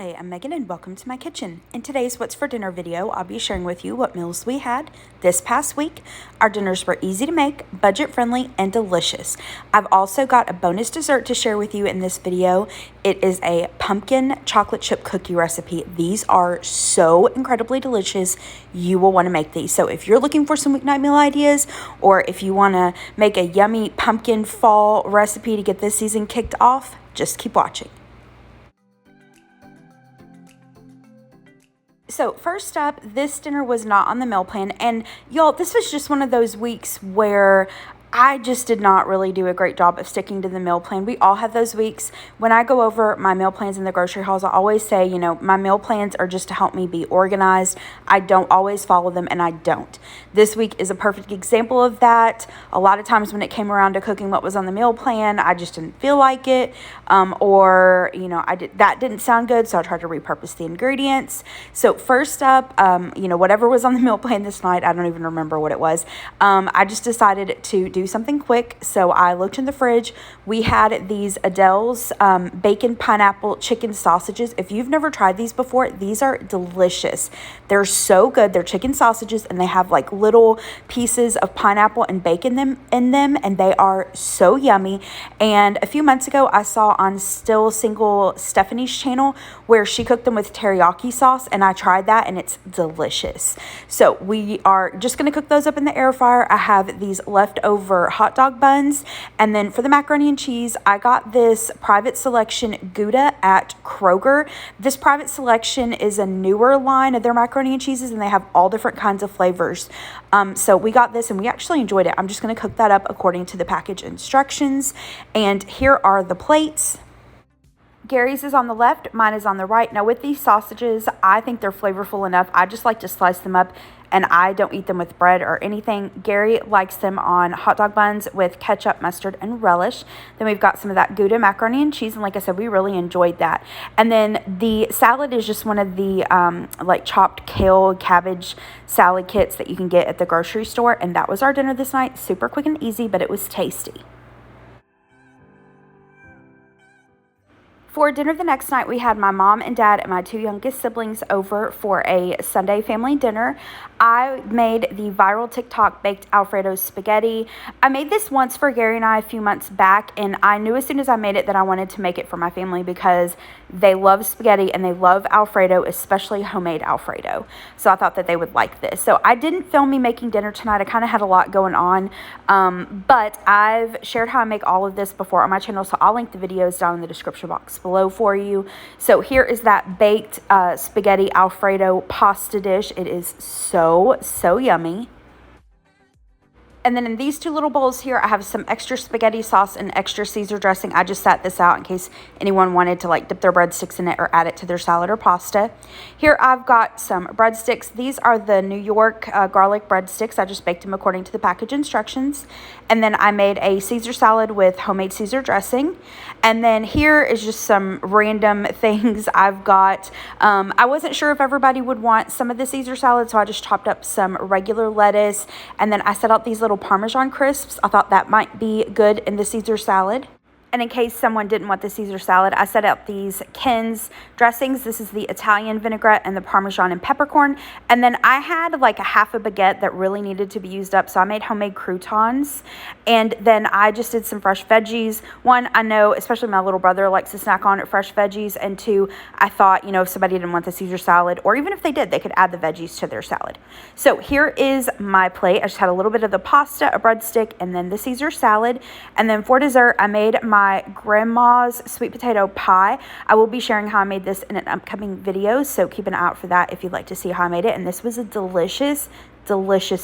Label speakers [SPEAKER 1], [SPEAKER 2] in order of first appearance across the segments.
[SPEAKER 1] Hi, I'm Megan and welcome to my kitchen. In today's What's for Dinner video, I'll be sharing with you what meals we had this past week. Our dinners were easy to make, budget friendly, and delicious. I've also got a bonus dessert to share with you in this video. It is a pumpkin chocolate chip cookie recipe. These are so incredibly delicious. You will want to make these. So if you're looking for some weeknight meal ideas, or if you want to make a yummy pumpkin fall recipe to get this season kicked off, just keep watching. So first up, this dinner was not on the meal plan, and y'all, this was just one of those weeks where I just did not really do a great job of sticking to the meal plan. We all have those weeks. When I go over my meal plans in the grocery hauls, I always say, my meal plans are just to help me be organized. I don't always follow them, and I don't. This week is a perfect example of that. A lot of times when it came around to cooking what was on the meal plan, I just didn't feel like it, that didn't sound good, so I tried to repurpose the ingredients. So first up, whatever was on the meal plan this night, I don't even remember what it was. I just decided to do something quick, so I looked in the fridge. We had these Adele's bacon pineapple chicken sausages. If you've never tried these before, these are delicious. They're so good. They're chicken sausages, and they have like little pieces of pineapple and bacon in them, and they are so yummy. And a few months ago, I saw on Still Single Stephanie's channel where she cooked them with teriyaki sauce, and I tried that, and it's delicious. So we are just going to cook those up in the air fryer. I have these leftover hot dog buns, and then for the macaroni and cheese, I got this Private Selection Gouda at Kroger. This Private Selection is a newer line of their macaroni and cheeses, and they have all different kinds of flavors. So we got this, and we actually enjoyed it. I'm just going to cook that up according to the package instructions, and here are the plates. Gary's is on the left, mine is on the right. Now with these sausages, I think they're flavorful enough. I just like to slice them up, and I don't eat them with bread or anything. Gary likes them on hot dog buns with ketchup, mustard, and relish. Then we've got some of that Gouda macaroni and cheese, and like I said, we really enjoyed that. And then the salad is just one of the chopped kale, cabbage salad kits that you can get at the grocery store, and that was our dinner this night. Super quick and easy, but it was tasty. For dinner the next night, we had my mom and dad and my two youngest siblings over for a Sunday family dinner. I made the viral TikTok baked Alfredo spaghetti. I made this once for Gary and I a few months back, and I knew as soon as I made it that I wanted to make it for my family because they love spaghetti and they love Alfredo, especially homemade Alfredo. So I thought that they would like this. So I didn't film me making dinner tonight. I kind of had a lot going on, but I've shared how I make all of this before on my channel, so I'll link the videos down in the description box below for you. So here is that baked spaghetti Alfredo pasta dish. It is so yummy. And then in these two little bowls here, I have some extra spaghetti sauce and extra Caesar dressing. I just sat this out in case anyone wanted to dip their breadsticks in it or add it to their salad or pasta. Here I've got some breadsticks. These are the New York garlic breadsticks. I just baked them according to the package instructions. And then I made a Caesar salad with homemade Caesar dressing. And then here is just some random things I've got. I wasn't sure if everybody would want some of the Caesar salad, so I just chopped up some regular lettuce. And then I set out these little Parmesan crisps. I thought that might be good in the Caesar salad. And in case someone didn't want the Caesar salad, I set out these Ken's dressings. This is the Italian vinaigrette and the Parmesan and peppercorn. And then I had like a half a baguette that really needed to be used up, so I made homemade croutons. And then I just did some fresh veggies. One, I know, especially my little brother likes to snack on fresh veggies. And two, I thought, if somebody didn't want the Caesar salad, or even if they did, they could add the veggies to their salad. So here is my plate. I just had a little bit of the pasta, a breadstick, and then the Caesar salad. And then for dessert, I made my grandma's sweet potato pie. I will be sharing how I made this in an upcoming video, so keep an eye out for that if you'd like to see how I made it. And this was a delicious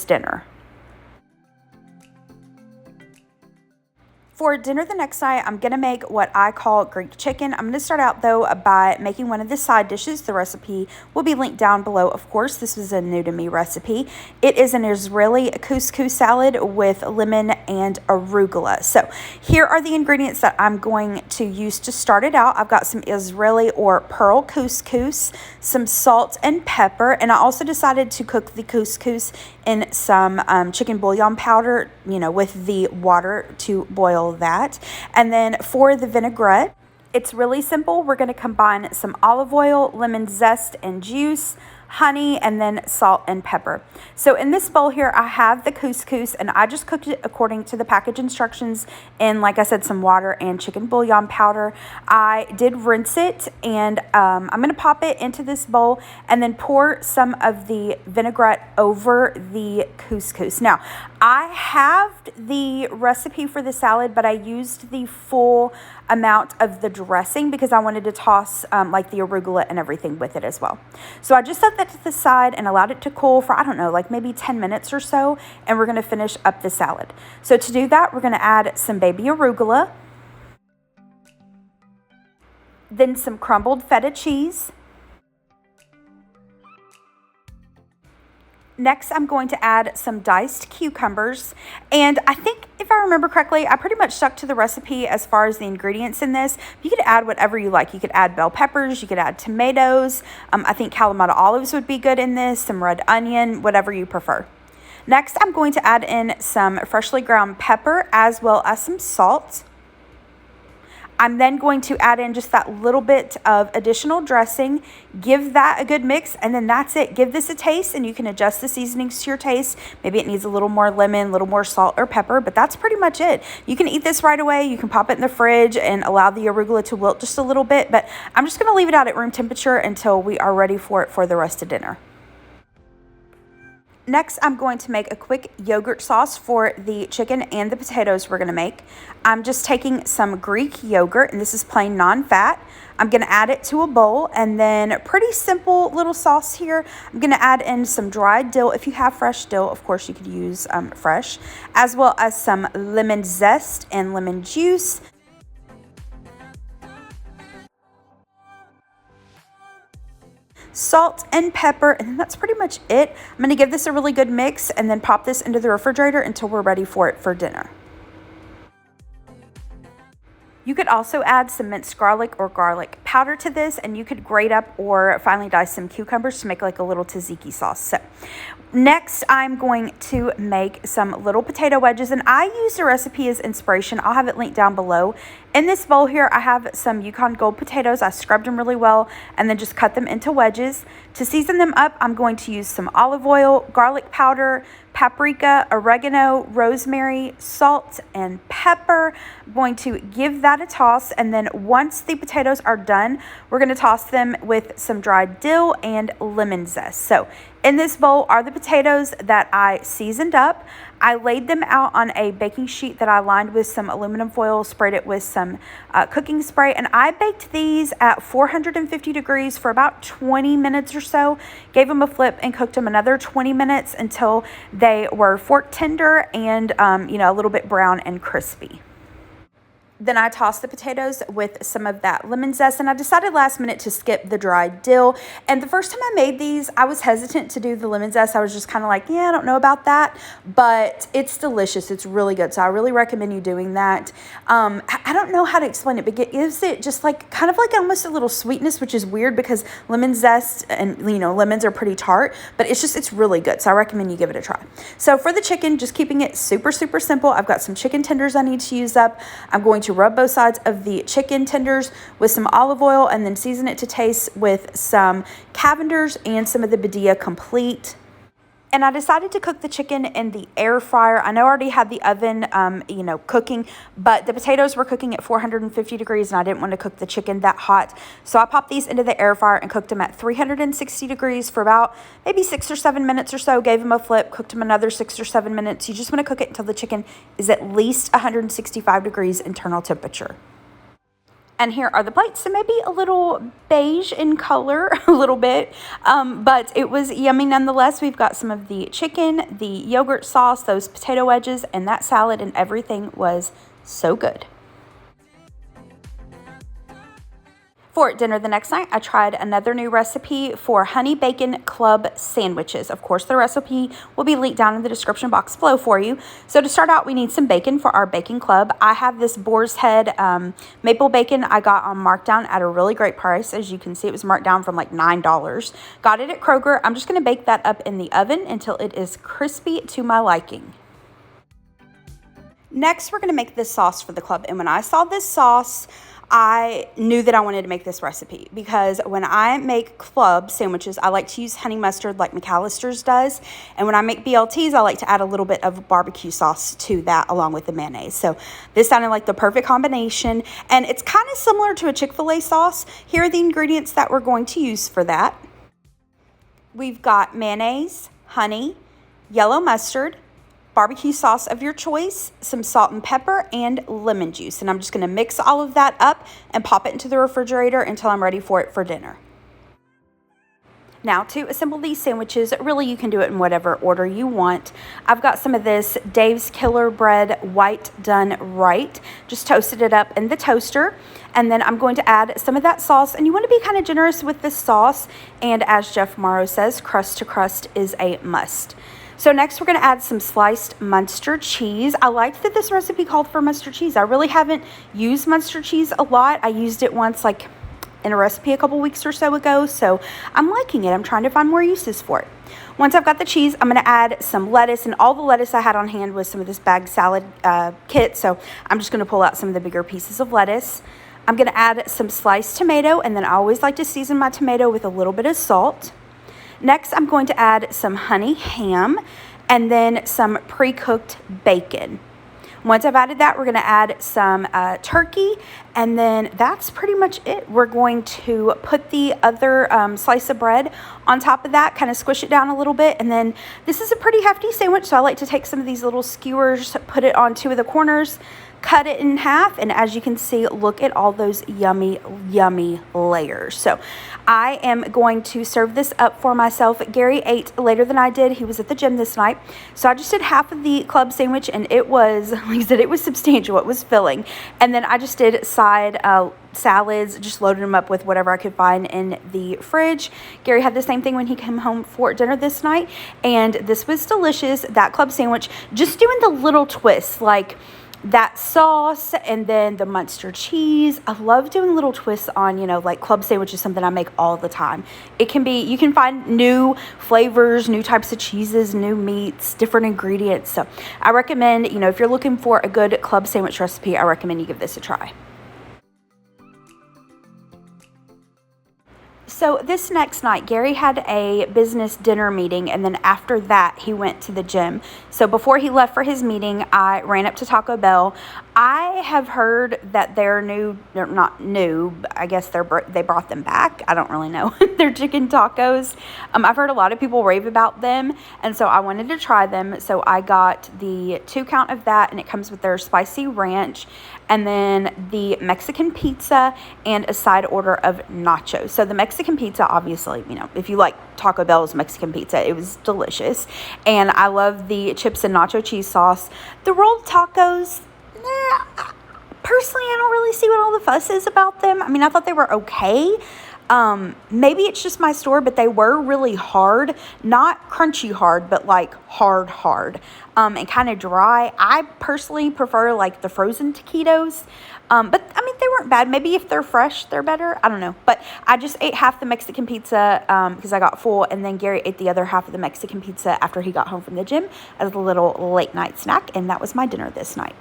[SPEAKER 1] dinner. For dinner the next night, I'm going to make what I call Greek chicken. I'm going to start out, though, by making one of the side dishes. The recipe will be linked down below, of course. This was a new-to-me recipe. It is an Israeli couscous salad with lemon and arugula. So here are the ingredients that I'm going to use to start it out. I've got some Israeli or pearl couscous, some salt and pepper, and I also decided to cook the couscous in some chicken bouillon powder, with the water to boil that. And then for the vinaigrette, It's really simple. We're going to combine some olive oil, lemon zest and juice, honey, and then salt and pepper. So in this bowl here, I have the couscous, and I just cooked it according to the package instructions in, like I said, some water and chicken bouillon powder. I did rinse it, and I'm going to pop it into this bowl and then pour some of the vinaigrette over the couscous. Now, I have the recipe for the salad, but I used the full amount of the dressing because I wanted to toss like the arugula and everything with it as well. So I just set that to the side and allowed it to cool for, I don't know, like maybe 10 minutes or so, and we're going to finish up the salad. So to do that, we're going to add some baby arugula, then some crumbled feta cheese. Next, I'm going to add some diced cucumbers, and I think if I remember correctly, I pretty much stuck to the recipe as far as the ingredients in this. You could add whatever you like. You could add bell peppers, you could add tomatoes. I think Kalamata olives would be good in this, some red onion, whatever you prefer. Next, I'm going to add in some freshly ground pepper as well as some salt. I'm then going to add in just that little bit of additional dressing, give that a good mix, and then that's it. Give this a taste, and you can adjust the seasonings to your taste. Maybe it needs a little more lemon, a little more salt or pepper, but that's pretty much it. You can eat this right away. You can pop it in the fridge and allow the arugula to wilt just a little bit, but I'm just going to leave it out at room temperature until we are ready for it for the rest of dinner. Next, I'm going to make a quick yogurt sauce for the chicken and the potatoes we're going to make. I'm just taking some Greek yogurt, and this is plain non-fat. I'm going to add it to a bowl, and then pretty simple little sauce here. I'm going to add in some dried dill. If you have fresh dill, of course, you could use fresh, as well as some lemon zest and lemon juice. Salt and pepper, and then that's pretty much it. I'm going to give this a really good mix and then pop this into the refrigerator until we're ready for it for dinner. You could also add some minced garlic or garlic powder to this, and you could grate up or finely dice some cucumbers to make like a little tzatziki sauce. So next, I'm going to make some little potato wedges, and I used the recipe as inspiration. I'll have it linked down below. In this bowl here, I have some Yukon Gold potatoes. I scrubbed them really well and then just cut them into wedges. To season them up, I'm going to use some olive oil, garlic powder, paprika, oregano, rosemary, salt, and pepper. I'm going to give that a toss, and then once the potatoes are done, we're going to toss them with some dried dill and lemon zest. So in this bowl are the potatoes that I seasoned up. I laid them out on a baking sheet that I lined with some aluminum foil, sprayed it with some cooking spray, and I baked these at 450 degrees for about 20 minutes or so. Gave them a flip and cooked them another 20 minutes until they were fork tender and a little bit brown and crispy. Then I tossed the potatoes with some of that lemon zest, and I decided last minute to skip the dried dill. And the first time I made these, I was hesitant to do the lemon zest. I was just kind of like, yeah, I don't know about that, but it's delicious. It's really good. So I really recommend you doing that. I don't know how to explain it, but it gives it just like kind of like almost a little sweetness, which is weird because lemon zest and, lemons are pretty tart, but it's really good. So I recommend you give it a try. So for the chicken, just keeping it super, super simple. I've got some chicken tenders I need to use up. I'm going to rub both sides of the chicken tenders with some olive oil and then season it to taste with some Cavenders and some of the Badia Complete. And I decided to cook the chicken in the air fryer. I know I already had the oven, cooking, but the potatoes were cooking at 450 degrees, and I didn't want to cook the chicken that hot. So I popped these into the air fryer and cooked them at 360 degrees for about maybe 6 or 7 minutes or so. Gave them a flip, cooked them another 6 or 7 minutes. You just want to cook it until the chicken is at least 165 degrees internal temperature. And here are the plates. So maybe a little beige in color, a little bit, but it was yummy nonetheless. We've got some of the chicken, the yogurt sauce, those potato wedges, and that salad, and everything was so good. For dinner the next night, I tried another new recipe for honey bacon club sandwiches. Of course, the recipe will be linked down in the description box below for you. So to start out, we need some bacon for our bacon club. I have this boar's head maple bacon I got on markdown at a really great price. As you can see, it was marked down from like $9. Got it at Kroger. I'm just going to bake that up in the oven until it is crispy to my liking. Next, we're going to make this sauce for the club. And when I saw this sauce, I knew that I wanted to make this recipe because when I make club sandwiches, I like to use honey mustard like McAllister's does. And when I make BLTs, I like to add a little bit of barbecue sauce to that along with the mayonnaise. So this sounded like the perfect combination. And it's kind of similar to a Chick-fil-A sauce. Here are the ingredients that we're going to use for that. We've got mayonnaise, honey, yellow mustard, barbecue sauce of your choice, some salt and pepper, and lemon juice. And I'm just going to mix all of that up and pop it into the refrigerator until I'm ready for it for dinner. Now, to assemble these sandwiches, really you can do it in whatever order you want. I've got some of this Dave's Killer Bread white done right. Just toasted it up in the toaster. And then I'm going to add some of that sauce. And you want to be kind of generous with this sauce. And as Jeff Morrow says, crust to crust is a must. So next we're going to add some sliced Munster cheese. I liked that this recipe called for Munster cheese. I really haven't used Munster cheese a lot. I used it once like in a recipe a couple weeks or so ago. So I'm liking it. I'm trying to find more uses for it. Once I've got the cheese, I'm going to add some lettuce. And all the lettuce I had on hand was some of this bag salad kit. So I'm just going to pull out some of the bigger pieces of lettuce. I'm going to add some sliced tomato. And then I always like to season my tomato with a little bit of salt. Next, I'm going to add some honey ham and then some pre-cooked bacon. Once I've added that, we're going to add some turkey, and then that's pretty much it. We're going to put the other slice of bread on top of that, kind of squish it down a little bit, and then this is a pretty hefty sandwich, so I like to take some of these little skewers, put it on two of the corners, cut it in half, and as you can see, look at all those yummy, yummy layers. So I am going to serve this up for myself. Gary ate later than I did. He was at the gym this night. So I just did half of the club sandwich, and it was, like I said, it was substantial. It was filling. And then I just did side salads, just loaded them up with whatever I could find in the fridge. Gary had the same thing when he came home for dinner this night, and this was delicious. That club sandwich, just doing the little twists, like that sauce and then the Munster cheese. I love doing little twists on, you know, like club sandwich is something I make all the time. It can be, you can find new flavors, new types of cheeses, new meats, different ingredients. So I recommend, you know, if you're looking for a good club sandwich recipe, I recommend you give this a try. So this next night, Gary had a business dinner meeting, and then after that, he went to the gym. So before he left for his meeting, I ran up to Taco Bell. I have heard that they're new, they're not new, but I guess they brought them back. I don't really know. They're chicken tacos. I've heard a lot of people rave about them, and so I wanted to try them. So I got the 2 count of that, and it comes with their spicy ranch, and then the Mexican pizza and a side order of nachos. So the Mexican pizza, obviously, you know, if you like Taco Bell's Mexican pizza, it was delicious. And I love the chips and nacho cheese sauce. The rolled tacos, personally, I don't really see what all the fuss is about them. I mean, I thought they were okay. Maybe it's just my store, but they were really hard, not crunchy hard, but like hard, and kind of dry. I personally prefer like the frozen taquitos. But I mean, they weren't bad. Maybe if they're fresh, they're better. I don't know. But I just ate half the Mexican pizza, because I got full, and then Gary ate the other half of the Mexican pizza after he got home from the gym as a little late night snack. And that was my dinner this night.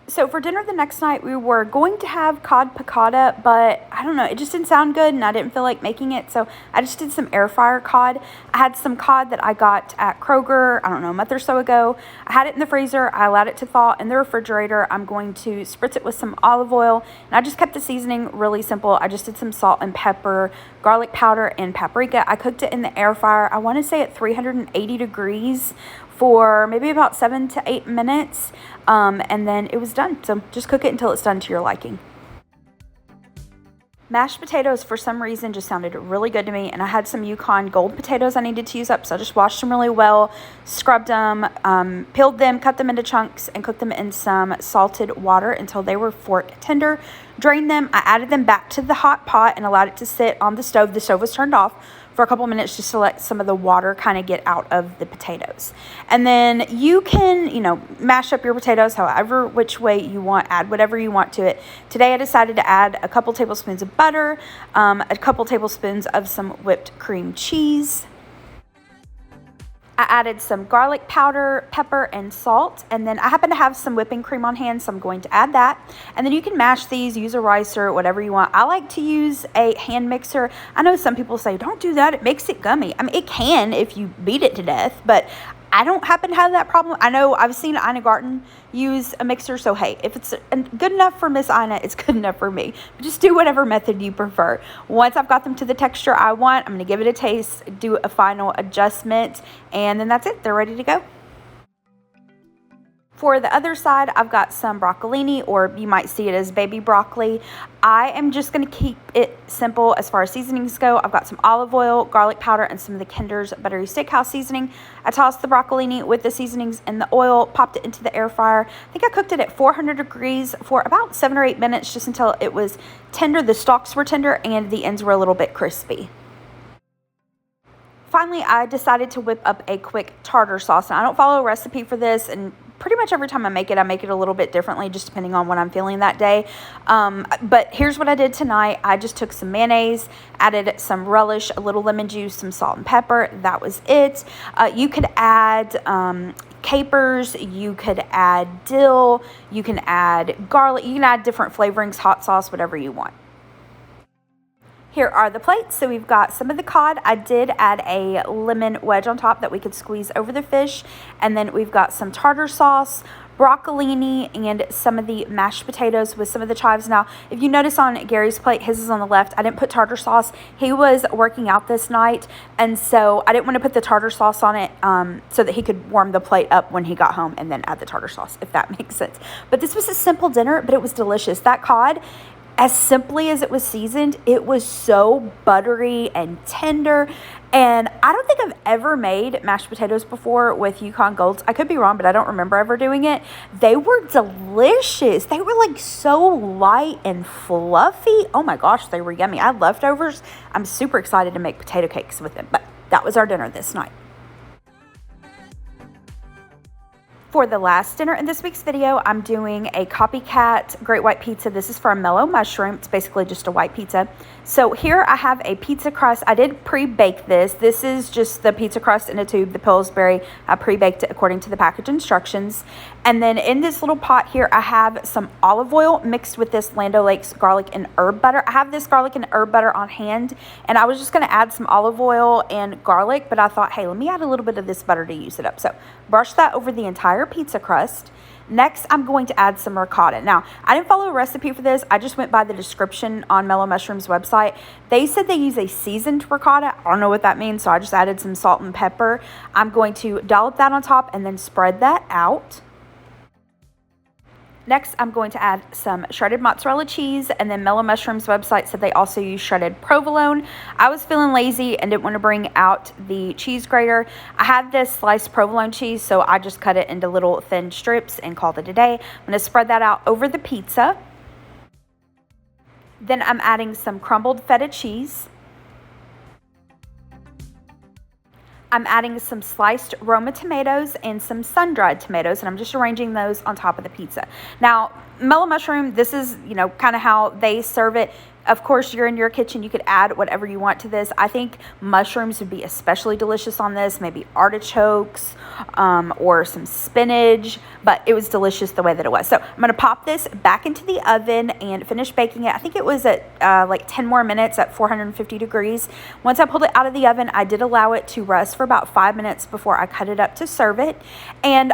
[SPEAKER 1] So for dinner the next night, we were going to have cod piccata, but I don't know, it just didn't sound good and I didn't feel like making it. So I just did some air fryer cod. I had some cod that I got at Kroger, I don't know, a month or so ago. I had it in the freezer. I allowed it to thaw in the refrigerator. I'm going to spritz it with some olive oil, and I just kept the seasoning really simple. I just did some salt and pepper, garlic powder, and paprika. I cooked it in the air fryer, I want to say at 380 degrees for maybe about 7 to 8 minutes, and then it was done. So just cook it until it's done to your liking. Mashed potatoes, for some reason, just sounded really good to me, and I had some Yukon Gold potatoes I needed to use up, so I just washed them really well, scrubbed them, peeled them, cut them into chunks, and cooked them in some salted water until they were fork tender. Drained them. I added them back to the hot pot and allowed it to sit on the stove. The stove was turned off for a couple minutes just to let some of the water kind of get out of the potatoes. And then you can, you know, mash up your potatoes however which way you want, add whatever you want to it. Today I decided to add a couple tablespoons of butter, a couple tablespoons of some whipped cream cheese. I added some garlic powder, pepper, and salt, and then I happen to have some whipping cream on hand, so I'm going to add that. And then you can mash these, use a ricer, whatever you want. I like to use a hand mixer. I know some people say, don't do that, it makes it gummy. I mean, it can if you beat it to death, but I don't happen to have that problem. I know I've seen Ina Garten use a mixer, so hey, if it's good enough for Miss Ina, it's good enough for me. But just do whatever method you prefer. Once I've got them to the texture I want, I'm going to give it a taste, do a final adjustment, and then that's it. They're ready to go. For the other side, I've got some broccolini, or you might see it as baby broccoli. I am just going to keep it simple as far as seasonings go. I've got some olive oil, garlic powder, and some of the Kinder's Buttery Steakhouse seasoning. I tossed the broccolini with the seasonings in the oil, popped it into the air fryer. I think I cooked it at 400 degrees for about 7 or 8 minutes, just until it was tender. The stalks were tender and the ends were a little bit crispy. Finally, I decided to whip up a quick tartar sauce. And I don't follow a recipe for this, and pretty much every time I make it a little bit differently, just depending on what I'm feeling that day. But here's what I did tonight. I just took some mayonnaise, added some relish, a little lemon juice, some salt and pepper. That was it. You could add capers, you could add dill, you can add garlic, you can add different flavorings, hot sauce, whatever you want. Here are the plates. So we've got some of the cod. I did add a lemon wedge on top that we could squeeze over the fish. And then we've got some tartar sauce, broccolini, and some of the mashed potatoes with some of the chives. Now, if you notice on Gary's plate, his is on the left. I didn't put tartar sauce. He was working out this night, and so I didn't want to put the tartar sauce on it so that he could warm the plate up when he got home and then add the tartar sauce, if that makes sense. But this was a simple dinner, but it was delicious. That cod, as simply as it was seasoned, it was so buttery and tender. And I don't think I've ever made mashed potatoes before with Yukon Golds. I could be wrong, but I don't remember ever doing it. They were delicious. They were like so light and fluffy. Oh my gosh, they were yummy. I had leftovers. I'm super excited to make potato cakes with them. But that was our dinner this night. For the last dinner in this week's video, I'm doing a Copycat Great White Pizza. This is for a Mellow mushroom. It's basically just a white pizza. So here I have a pizza crust. I did pre-bake this. This is just the pizza crust in a tube, the Pillsbury. I pre-baked it according to the package instructions. And then in this little pot here, I have some olive oil mixed with this Land O'Lakes garlic and herb butter. I have this garlic and herb butter on hand, and I was just going to add some olive oil and garlic, but I thought, hey, let me add a little bit of this butter to use it up. So brush that over the entire pizza crust. Next, I'm going to add some ricotta. Now, I didn't follow a recipe for this. I just went by the description on Mellow Mushroom's website. They said they use a seasoned ricotta. I don't know what that means, so I just added some salt and pepper. I'm going to dollop that on top and then spread that out. Next, I'm going to add some shredded mozzarella cheese, and then Mellow Mushroom's website said they also use shredded provolone. I was feeling lazy and didn't want to bring out the cheese grater. I had this sliced provolone cheese, so I just cut it into little thin strips and called it a day. I'm going to spread that out over the pizza. Then I'm adding some crumbled feta cheese. I'm adding some sliced Roma tomatoes and some sun-dried tomatoes, and I'm just arranging those on top of the pizza. Now, Mellow Mushroom, this is, kind of how they serve it. Of course, you're in your kitchen. You could add whatever you want to this. I think mushrooms would be especially delicious on this, maybe artichokes or some spinach, but it was delicious the way that it was. So I'm going to pop this back into the oven and finish baking it. I think it was at like 10 more minutes at 450 degrees. Once I pulled it out of the oven, I did allow it to rest for about 5 minutes before I cut it up to serve it. And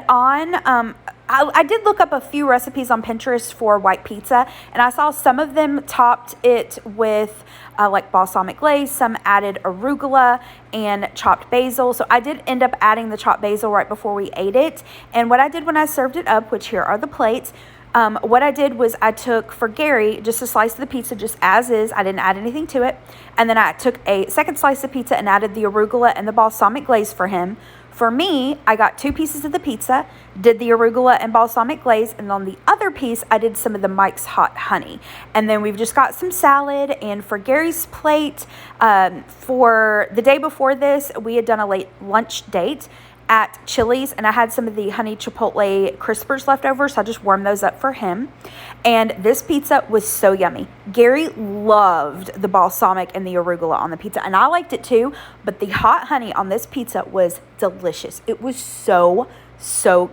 [SPEAKER 1] I did look up a few recipes on Pinterest for white pizza, and I saw some of them topped it with like balsamic glaze. Some added arugula and chopped basil. So I did end up adding the chopped basil right before we ate it. And what I did when I served it up, which here are the plates, what I did was I took, for Gary, just a slice of the pizza just as is. I didn't add anything to it. And then I took a second slice of pizza and added the arugula and the balsamic glaze for him. For me, I got 2 pieces of the pizza, did the arugula and balsamic glaze, and on the other piece, I did some of the Mike's Hot Honey. And then we've just got some salad, and for Gary's plate, for the day before this, we had done a late lunch date. at Chili's, and I had some of the honey chipotle crispers left over, so I just warmed those up for him. And this pizza was so yummy. Gary loved the balsamic and the arugula on the pizza, and I liked it too, but the hot honey on this pizza was delicious. It was so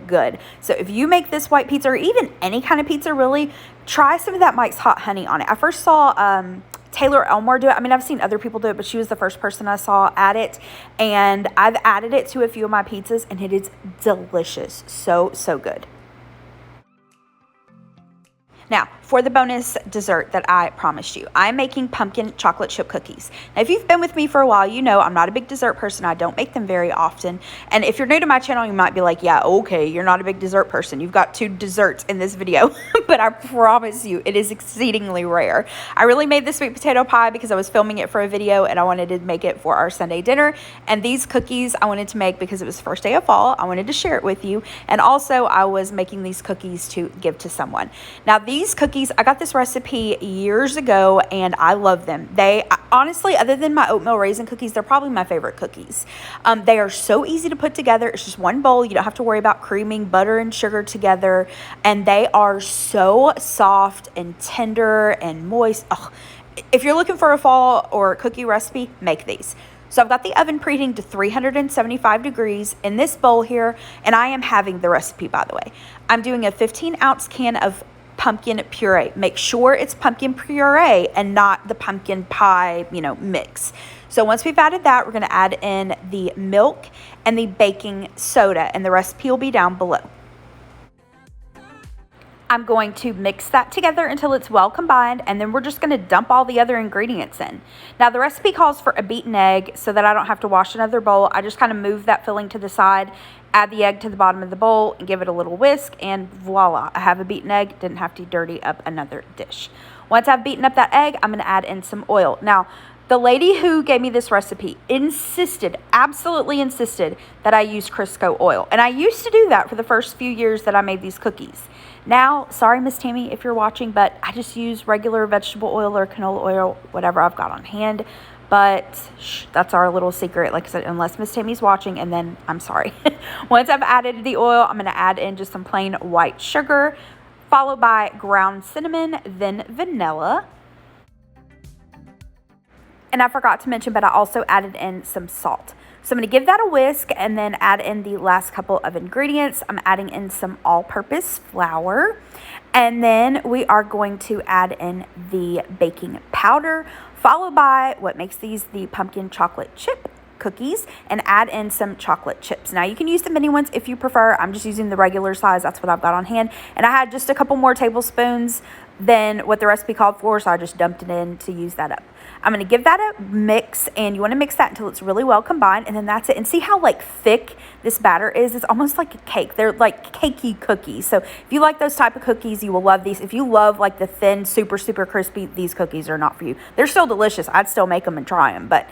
[SPEAKER 1] good. So if you make this white pizza, or even any kind of pizza really, try some of that Mike's hot honey on it. I first saw Taylor Elmore do it. I mean, I've seen other people do it, but she was the first person I saw at it, and I've added it to a few of my pizzas, and it is delicious. So good. Now, for the bonus dessert that I promised you, I'm making pumpkin chocolate chip cookies. Now, if you've been with me for a while, you know I'm not a big dessert person. I don't make them very often. And if you're new to my channel, you might be like, yeah, okay, you're not a big dessert person. You've got 2 desserts in this video. But I promise you, it is exceedingly rare. I really made this sweet potato pie because I was filming it for a video and I wanted to make it for our Sunday dinner. And these cookies I wanted to make because it was the first day of fall. I wanted to share it with you. And also, I was making these cookies to give to someone. Now, these cookies, I got this recipe years ago and I love them. They honestly, other than my oatmeal raisin cookies, they're probably my favorite cookies. They are so easy to put together. It's just one bowl. You don't have to worry about creaming butter and sugar together. And they are so soft and tender and moist. Oh, if you're looking for a fall or cookie recipe, make these. So I've got the oven preheating to 375 degrees in this bowl here, and I am having the recipe, by the way. I'm doing a 15-ounce can of pumpkin puree. Make sure it's pumpkin puree and not the pumpkin pie, mix. So once we've added that, we're going to add in the milk and the baking soda, and the recipe will be down below. I'm going to mix that together until it's well combined, and then we're just going to dump all the other ingredients in. Now, the recipe calls for a beaten egg so that I don't have to wash another bowl. I just kind of move that filling to the side, add the egg to the bottom of the bowl, and give it a little whisk, and voila, I have a beaten egg. Didn't have to dirty up another dish. Once I've beaten up that egg, I'm going to add in some oil. Now, the lady who gave me this recipe absolutely insisted that I use Crisco oil. And I used to do that for the first few years that I made these cookies. Now, sorry, Miss Tammy, if you're watching, but I just use regular vegetable oil or canola oil, whatever I've got on hand. But that's our little secret, like I said, unless Miss Tammy's watching, and then I'm sorry. Once I've added the oil, I'm going to add in just some plain white sugar, followed by ground cinnamon, then vanilla. And I forgot to mention, but I also added in some salt. So I'm going to give that a whisk and then add in the last couple of ingredients. I'm adding in some all-purpose flour. And then we are going to add in the baking powder, followed by what makes these the pumpkin chocolate chip cookies, and add in some chocolate chips. Now, you can use the mini ones if you prefer. I'm just using the regular size. That's what I've got on hand. And I had just a couple more tablespoons than what the recipe called for, so I just dumped it in to use that up. I'm going to give that a mix, and you want to mix that until it's really well combined, and then that's it. And see how thick this batter is? It's almost like a cake. They're like cakey cookies. So if you like those type of cookies, you will love these. If you love the thin, super crispy, these cookies are not for you. They're still delicious. I'd still make them and try them, but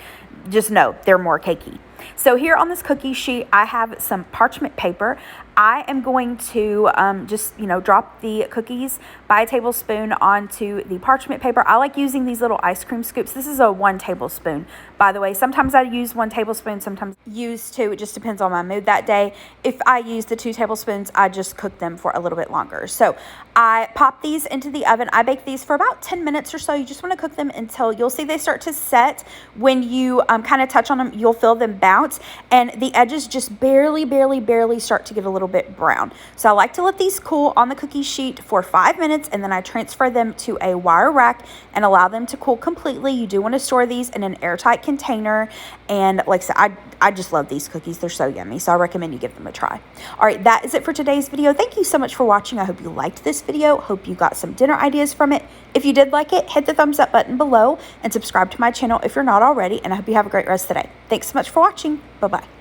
[SPEAKER 1] just know they're more cakey. So here on this cookie sheet, I have some parchment paper. I am going to just, drop the cookies by a tablespoon onto the parchment paper. I like using these little ice cream scoops. This is a 1 tablespoon, by the way. Sometimes I use 1 tablespoon, sometimes use 2. It just depends on my mood that day. If I use the 2 tablespoons, I just cook them for a little bit longer. So I pop these into the oven. I bake these for about 10 minutes or so. You just want to cook them until you'll see they start to set. When you kind of touch on them, you'll feel them bounce, and the edges just barely start to get a little bit brown. So I like to let these cool on the cookie sheet for 5 minutes, and then I transfer them to a wire rack and allow them to cool completely. You do want to store these in an airtight container, and like I said, I just love these cookies. They're so yummy, so I recommend you give them a try. All right, that is it for today's video. Thank you so much for watching. I hope you liked this video. Hope you got some dinner ideas from it. If you did like it, hit the thumbs up button below and subscribe to my channel if you're not already, and I hope you have a great rest of the day. Thanks so much for watching. Bye-bye.